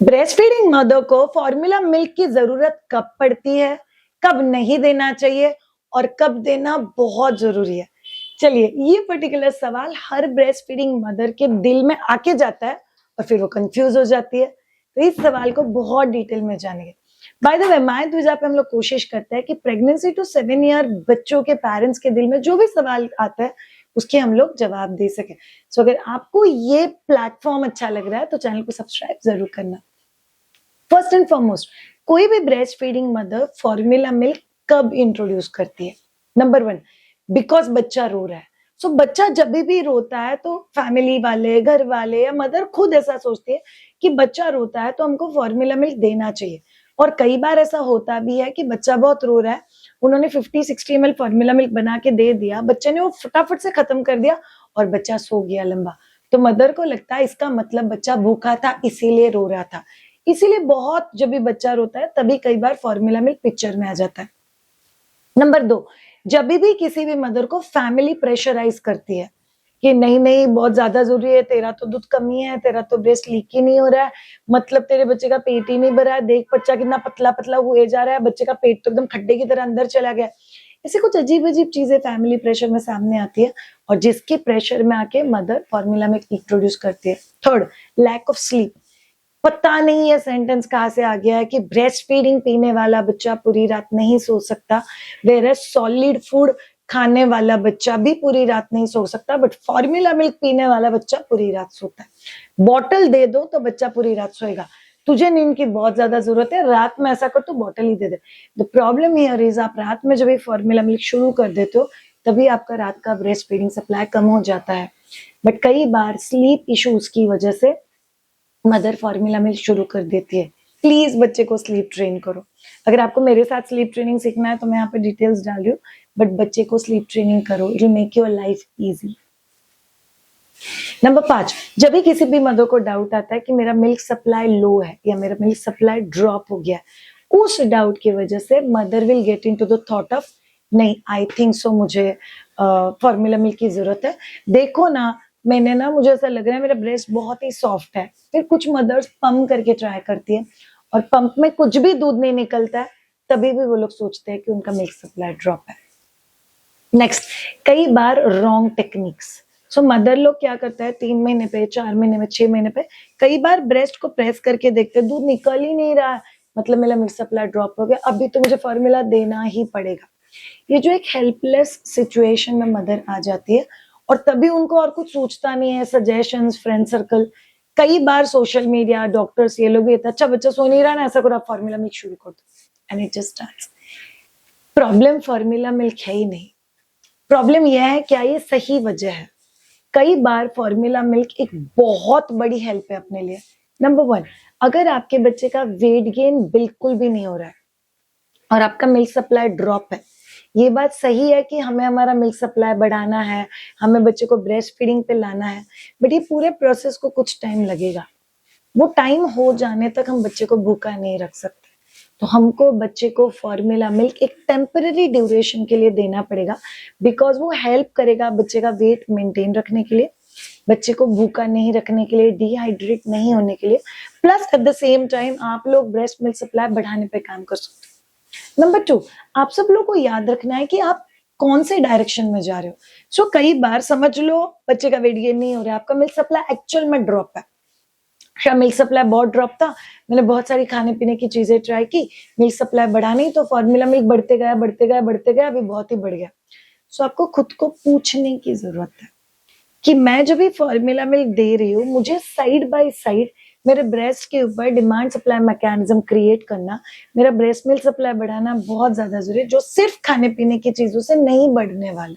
Breast feeding mother को formula milk की जरूरत कब पड़ती है, कब नहीं देना चाहिए और कब देना बहुत जरूरी है। चलिए, ये पर्टिकुलर सवाल हर ब्रेस्ट फीडिंग मदर के दिल में आके जाता है और फिर वो कंफ्यूज हो जाती है। तो इस सवाल को बहुत डिटेल में जानेंगे। By the way, my Dwija पे हम लोग कोशिश करते हैं कि प्रेगनेंसी टू 7 ईयर बच्चों के पेरेंट्स के दिल में जो भी सवाल आता है उसके हम लोग जवाब दे सके। सो अगर आपको ये प्लेटफॉर्म अच्छा लग रहा है तो चैनल को सब्सक्राइब जरूर करना। फर्स्ट एंड फॉरमोस्ट, कोई भी breast feeding mother formula milk कब इंट्रोड्यूस करती है? नंबर 1, बिकॉज बच्चा रो रहा है। सो बच्चा जब भी रोता है तो फैमिली वाले, घर वाले या मदर खुद ऐसा सोचती है कि बच्चा रोता है तो हमको फॉर्मूला मिल्क देना चाहिए। और कई बार ऐसा होता भी है कि बच्चा बहुत रो रहा है, उन्होंने 50-60 ml फॉर्मूला मिल्क बना के दे दिया, बच्चे ने वो फटाफट से खत्म कर दिया और बच्चा सो गया लंबा। तो मदर को लगता है इसका मतलब बच्चा भूखा था इसीलिए रो रहा था। इसीलिए बहुत जब भी बच्चा रोता है तभी कई बार फॉर्मूला मिल्क पिक्चर में आ जाता है। नंबर 2, जब भी किसी भी मदर को फैमिली प्रेशराइज करती है कि नहीं नहीं बहुत ज्यादा जरूरी है, तेरा तो दूध कमी है, तेरा तो ब्रेस्ट लीक ही नहीं हो रहा है, मतलब तेरे बच्चे का पेट ही नहीं भरा है, देख बच्चा कितना पतला पतला हुए जा रहा है, बच्चे का पेट तो एकदम खड्डे की तरह अंदर चला गया। ऐसे कुछ अजीब अजीब चीजें फैमिली प्रेशर में सामने आती है और जिसके प्रेशर में आके मदर फॉर्मूला मिल्क इंट्रोड्यूस करती है। Third, lack of sleep. पता नहीं ये सेंटेंस कहाँ से आ गया है कि ब्रेस्ट फीडिंग पीने वाला बच्चा पूरी रात नहीं सो सकता, वेयर सॉलिड फूड खाने वाला बच्चा भी पूरी रात नहीं सो सकता, बट फॉर्मूला मिल्क पीने वाला बच्चा पूरी रात सोता है। बॉटल दे दो तो बच्चा पूरी रात सोएगा। तुझे नींद की बहुत ज्यादा जरूरत है, रात में ऐसा कर तो bottle he they they. The problem here is, आप रात में जब फॉर्मूला मिल्क शुरू कर देते हो तभी आपका रात का ब्रेस्ट फीडिंग सप्लाई कम हो जाता है। बट कई बार स्लीप इश्यूज की वजह से मदर फॉर्मूला मिल्क शुरू कर देती है। प्लीज बच्चे को स्लीप ट्रेन करो। अगर आपको मेरे साथ स्लीप ट्रेनिंग सीखना है तो मैं यहाँ पे डिटेल्स डाल रही हूँ, बट बच्चे को स्लीप ट्रेनिंग करो, it will make your life easy. Number 5, जब भी किसी भी मदर को डाउट आता है कि मेरा मिल्क सप्लाई लो है या मेरा मिल्क सप्लाई ड्रॉप हो गया है, उस डाउट की वजह से mother will get into the thought of नहीं, आई थिंक सो मुझे फॉर्मूला मिल्क की जरूरत है। देखो ना, मैंने ना, मुझे ऐसा लग रहा है मेरा ब्रेस्ट बहुत ही सॉफ्ट है। फिर कुछ मदर्स पंप करके ट्राई करती है और पंप में कुछ भी दूध नहीं निकलता है, तभी भी वो लोग सोचते हैं कि उनका मिल्क सप्लाई ड्रॉप है। नेक्स्ट, कई बार रॉन्ग टेक्निक्स। सो मदर लोग क्या करता है, 3 महीने पे, 4 महीने में, 6 महीने पे कई बार ब्रेस्ट को प्रेस करके देखते हैं, दूध निकल ही नहीं रहा है, मतलब मेरा मिल्क सप्लाई ड्रॉप हो गया, अभी तो मुझे फॉर्मूला देना ही पड़ेगा। ये जो एक हेल्पलेस सिचुएशन में मदर आ जाती है और तभी उनको और कुछ सोचता नहीं है, सजेशंस, फ्रेंड सर्कल, कई बार सोशल मीडिया, डॉक्टर्स, ये लोग भी अच्छा बच्चा सो नहीं रहा ना, ऐसा करो आप फॉर्मूला मिल्क शुरू कर दो and it just starts. Problem formula milk है ही नहीं, प्रॉब्लम यह है क्या ये सही वजह है। कई बार फॉर्मूला मिल्क एक बहुत बड़ी हेल्प है अपने लिए। नंबर 1, अगर आपके बच्चे का वेट गेन बिल्कुल भी नहीं हो रहा है और आपका मिल्क सप्लाई ड्रॉप है, ये बात सही है कि हमें हमारा मिल्क सप्लाई बढ़ाना है, हमें बच्चे को ब्रेस्ट फीडिंग पे लाना है, बट ये पूरे प्रोसेस को कुछ टाइम लगेगा। वो टाइम हो जाने तक हम बच्चे को भूखा नहीं रख सकते, तो हमको बच्चे को फॉर्मूला मिल्क एक टेम्पररी ड्यूरेशन के लिए देना पड़ेगा, बिकॉज वो हेल्प करेगा बच्चे का वेट मेंटेन रखने के लिए, बच्चे को भूखा नहीं रखने के लिए, डिहाइड्रेट नहीं होने के लिए, plus at the same time आप लोग ब्रेस्ट मिल्क सप्लाई बढ़ाने पे काम कर सकते हो। नंबर 2, आप सब लोग को याद रखना है कि आप कौन से डायरेक्शन में जा रहे हो। सो कई बार समझ लो बच्चे का वेट गेन नहीं हो रहा है, आपका मिल्क सप्लाई एक्चुअल में ड्रॉप है, मिल्क सप्लाई बहुत ड्रॉप था, मैंने बहुत सारी खाने पीने की चीजें ट्राई की, मिल्क सप्लाई बढ़ा नहीं, तो फॉर्मूला मिल्क बढ़ते गया बढ़ते गया बढ़ते गया, अभी बहुत ही बढ़ गया। सो आपको खुद को पूछने की जरूरत है कि मैं जब भी फॉर्मूला मिल्क दे रही हूँ, मुझे साइड बाय साइड मेरे ब्रेस्ट के ऊपर डिमांड सप्लाई मैकेनिज्म क्रिएट करना, मेरा ब्रेस्ट मिल्क सप्लाई बढ़ाना बहुत ज्यादा जरूरी है, जो सिर्फ खाने पीने की चीजों से नहीं बढ़ने वाला।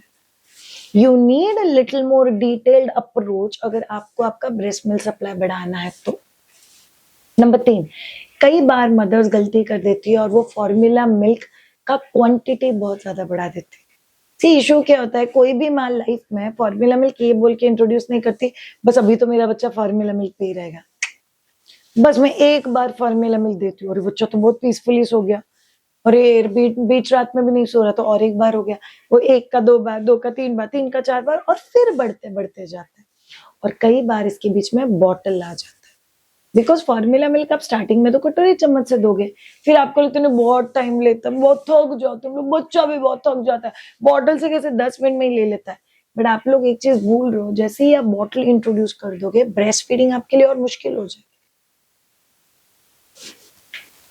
You need a little more detailed approach अगर आपको आपका ब्रेस्ट मिल्क सप्लाई बढ़ाना है तो। नंबर 3, कई बार मदर्स गलती कर देती है और वो फॉर्मूला मिल्क का क्वांटिटी बहुत ज्यादा बढ़ा देती है। सी इशू क्या होता है, कोई भी माँ लाइफ में फॉर्मूला मिल्क ये बोल के इंट्रोड्यूस नहीं करती बस अभी तो मेरा बच्चा फॉर्मूला मिल्क पी रहेगा, बस मैं एक बार फॉर्मूला मिल्क देती हूँ और बच्चा तो बहुत पीसफुली सो गया, और ये बीच रात में भी नहीं सो रहा तो और एक बार हो गया, वो 1 का 2 बार, 2 का 3 बार, 3 का 4 बार, और फिर बढ़ते बढ़ते जाते हैं। और कई बार इसके बीच में बॉटल आ जाता है। बिकॉज फॉर्मूला मिल्क आप स्टार्टिंग में तो कटोरी चम्मच से दोगे, फिर आपको लगता है बहुत टाइम लेता है, बहुत थक जाते हैं, बच्चा भी बहुत थक जाता है, बॉटल से कैसे 10 मिनट में ही ले लेता है। बट आप लोग एक चीज भूल रहे हो, जैसे ही आप बॉटल इंट्रोड्यूस कर दोगे, ब्रेस्ट फीडिंग आपके लिए और मुश्किल हो जाएगी।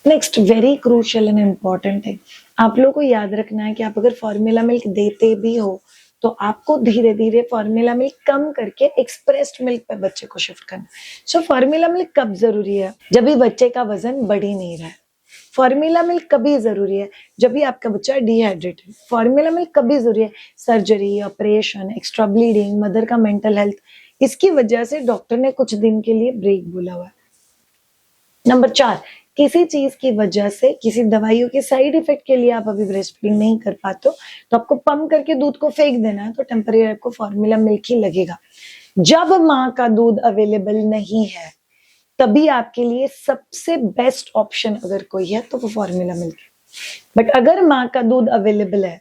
Next very crucial and important है, आप लोगों को याद रखना है कि आप अगर फॉर्मूला मिल्क देते भी हो तो आपको धीरे धीरे फॉर्मूला मिल्क कम करके एक्सप्रेस्ड मिल्क पे बच्चे को शिफ्ट करना। सो फॉर्मूला मिल्क कब जरूरी है? जब भी बच्चे का वजन बढ़ ही नहीं रहा है। फॉर्मूला मिल्क कभी जरूरी है? जब भी आपका बच्चा डिहाइड्रेटेड। फॉर्मूला मिल्क कभी जरूरी है? Surgery, operation, extra bleeding, mother का मेंटल हेल्थ, इसकी वजह से डॉक्टर ने कुछ दिन के लिए ब्रेक बोला हुआ है। नंबर 4, किसी चीज की वजह से, किसी दवाइयों के साइड इफेक्ट के लिए आप अभी ब्रेस्ट फीडिंग नहीं कर पाते हो, तो आपको पंप करके दूध को फेंक देना है, तो टेम्परेरी आपको फॉर्मूला मिल्क ही लगेगा। जब माँ का दूध अवेलेबल नहीं है, तभी आपके लिए सबसे बेस्ट ऑप्शन अगर कोई है तो वो फॉर्मूला मिल्क है। बट अगर माँ का दूध अवेलेबल है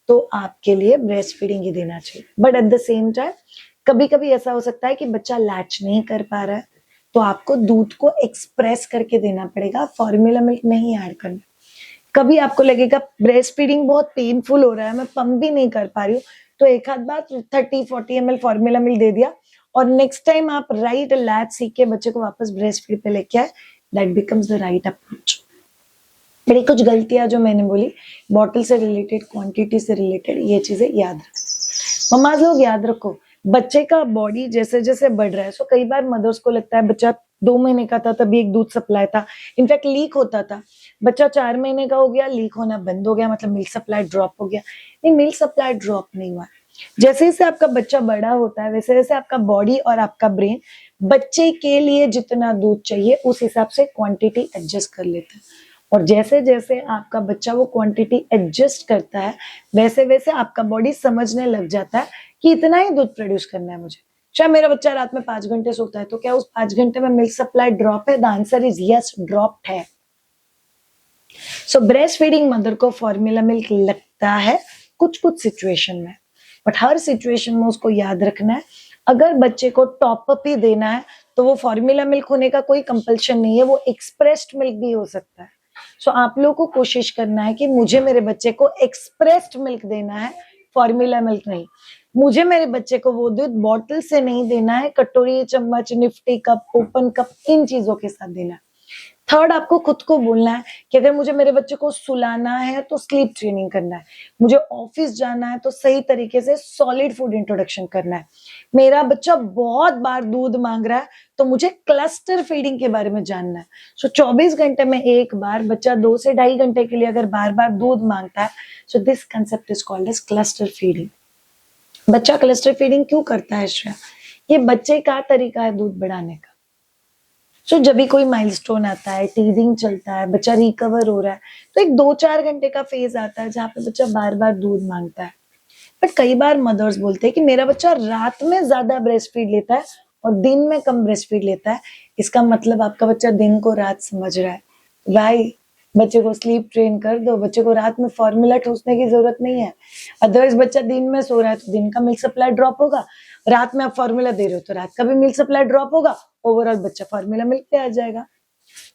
तो आपके लिए ब्रेस्ट फीडिंग ही देना चाहिए। But at the same time कभी कभी ऐसा हो सकता है कि बच्चा लैच नहीं कर पा रहा है, तो आपको दूध को एक्सप्रेस करके देना पड़ेगा, फॉर्मूला मिल्क नहीं ऐड करना। कभी आपको लगेगा ब्रेस्ट फीडिंग बहुत पेनफुल हो रहा है, मैं पंप भी नहीं कर पा रही हूँ, तो एक आध बार 30-40 ml फॉर्मूला मिल्क दे दिया, और नेक्स्ट टाइम आप राइट लैच सीख के बच्चे को वापस ब्रेस्ट फीड पे लेके आए, that becomes the right approach. मेरी कुछ गलतियां जो मैंने बोली, बॉटल से रिलेटेड, क्वांटिटी से रिलेटेड, ये चीजें याद रखो। मम्मा लोग याद रखो, बच्चे का बॉडी जैसे जैसे बढ़ रहा है, सो कई बार मदर्स को लगता है बच्चा 2 महीने का था तभी एक दूध सप्लाई था, इनफैक्ट लीक होता था, बच्चा 4 महीने का हो गया, लीक होना बंद हो गया, मतलब मिल्क सप्लाई ड्रॉप हो गया। नहीं, मिल्क सप्लाई ड्रॉप नहीं हुआ। जैसे जैसे आपका बच्चा बड़ा होता है, वैसे वैसे आपका बॉडी और आपका ब्रेन बच्चे के लिए जितना दूध चाहिए उस हिसाब से क्वांटिटी एडजस्ट कर लेता है, और जैसे जैसे आपका बच्चा वो क्वांटिटी एडजस्ट करता है, वैसे वैसे आपका बॉडी समझने लग जाता है कि इतना ही दूध प्रोड्यूस करना है मुझे। शायद मेरा बच्चा रात में 5 घंटे सोता है, तो क्या उस 5 घंटे में मिल्क सप्लाई ड्रॉप है? The answer is yes, dropped है। सो ब्रेस्ट फीडिंग मदर को फॉर्मूला मिल्क लगता है कुछ कुछ सिचुएशन में, बट हर सिचुएशन में उसको याद रखना है, अगर बच्चे को टॉप अप ही देना है तो वो फॉर्मूला मिल्क होने का कोई कंपल्शन नहीं है, वो एक्सप्रेस्ड मिल्क भी हो सकता है। सो आप लोगों को कोशिश करना है कि मुझे मेरे बच्चे को एक्सप्रेस्ड मिल्क देना है, फॉर्मूला मिल्क नहीं। मुझे मेरे बच्चे को वो दूध बॉटल से नहीं देना है, कटोरी, चम्मच, निफ्टी कप, ओपन कप, इन चीजों के साथ देना है। थर्ड, आपको खुद को बोलना है कि अगर मुझे मेरे बच्चे को सुलाना है तो स्लीप ट्रेनिंग करना है, मुझे ऑफिस जाना है तो सही तरीके से सॉलिड फूड इंट्रोडक्शन करना है, मेरा बच्चा बहुत बार दूध मांग रहा है तो मुझे क्लस्टर फीडिंग के बारे में जानना है। सो 24 घंटे में एक बार बच्चा 2 से 2.5 घंटे के लिए अगर बार बार दूध मांगता है, so this concept is called as cluster feeding. बच्चा क्लस्टर फीडिंग क्यों करता है श्रेया? ये बच्चे का तरीका है दूध बढ़ाने का। सो जब भी कोई माइलस्टोन आता है, टीजिंग चलता है, बच्चा रिकवर हो रहा है, तो एक 2-4 घंटे का फेज आता है जहाँ पे बच्चा बार बार दूध मांगता है। बट कई बार मदर्स बोलते हैं कि मेरा बच्चा रात में ज्यादा ब्रेस्ट फीड लेता है और दिन में कम ब्रेस्ट फीड लेता है, इसका मतलब आपका बच्चा दिन को रात समझ रहा है। भाई, बच्चे को स्लीप ट्रेन कर दो, बच्चे को रात में फॉर्मूला ठूसने की जरूरत नहीं है। अदरवाइज बच्चा दिन में सो रहा है तो दिन का मिल्क सप्लाई ड्रॉप होगा, रात में आप फॉर्मूला दे रहे हो तो रात का भी मिल्क सप्लाई ड्रॉप होगा, ओवरऑल बच्चा फॉर्मूला मिल्क पे आ जाएगा।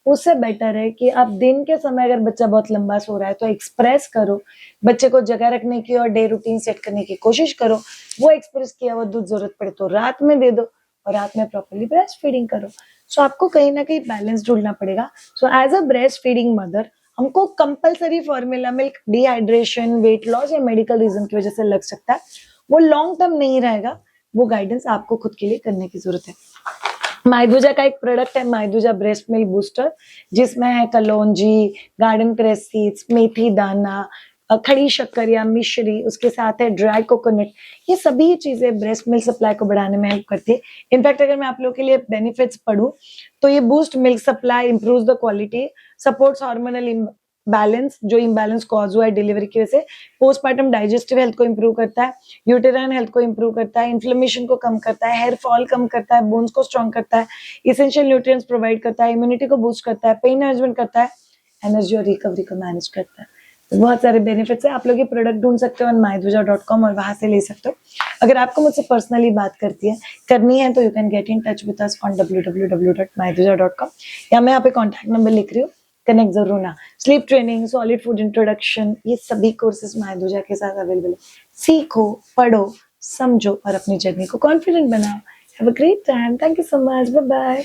उससे बेटर है कि आप दिन के समय अगर बच्चा बहुत लंबा सो रहा है तो एक्सप्रेस करो, बच्चे को जगह रखने की और डे रूटीन सेट करने की कोशिश करो, वो एक्सप्रेस किया हुआ दूध जरूरत पड़े तो रात में दे दो और रात में प्रॉपर्ली ब्रेस्ट फीडिंग करो। सो आपको कहीं ना कहीं बैलेंस ढूंढना पड़ेगा। So as a breast feeding mother हमको compulsory formula milk dehydration, weight loss या मेडिकल रीजन की वजह से लग सकता है, वो लॉन्ग टर्म नहीं रहेगा, वो गाइडेंस आपको खुद के लिए करने की जरूरत है। माइदुजा का एक प्रोडक्ट है, माइदुजा ब्रेस्ट मिल्क बूस्टर, जिसमें है कलौंजी, गार्डन क्रेस सीड्स, मेथी दाना, खड़ी शक्कर या मिश्री, उसके साथ है ड्राई कोकोनट। ये सभी चीजें ब्रेस्ट मिल्क सप्लाई को बढ़ाने में हेल्प करती है। इनफैक्ट अगर मैं आप लोगों के लिए बेनिफिट्स पढ़ूं तो ये boost milk supply, improves the quality, supports hormonal balance, जो इम्बैलेंस कॉज हुआ है डिलीवरी की वजह से, पोस्टमार्टम डाइजेस्टिव हेल्थ को इंप्रूव करता है, यूटेराइन हेल्थ को इंप्रूव करता है, इन्फ्लेमेशन को कम करता है, हेयर फॉल कम करता है, बोन्स को स्ट्रॉन्ग करता है, इसेंशियल न्यूट्रिएंट्स प्रोवाइड करता है, इम्यूनिटी को बूस्ट करता है, पेन मैनेजमेंट करता है, एनर्जी और रिकवरी को मैनेज करता है। बहुत सारे बेनिफिट्स है। आप लोग ये प्रोडक्ट ढूंढ सकते हो ऑन मायदूजा.com और वहां से ले सकते हो। अगर आपको मुझसे पर्सनली बात करनी है तो you can get in touch with us on www.maidhuja.com या मैं यहाँ पे कॉन्टैक्ट नंबर लिख रही हूँ, कनेक्ट जरूर ना। Sleep training, solid food introduction, ये सभी कोर्सेज मायदूजा के साथ अवेलेबल है। सीखो, पढ़ो, समझो और अपनी जर्नी को कॉन्फिडेंट बनाओ। Have a great time. Thank you so much. Bye bye.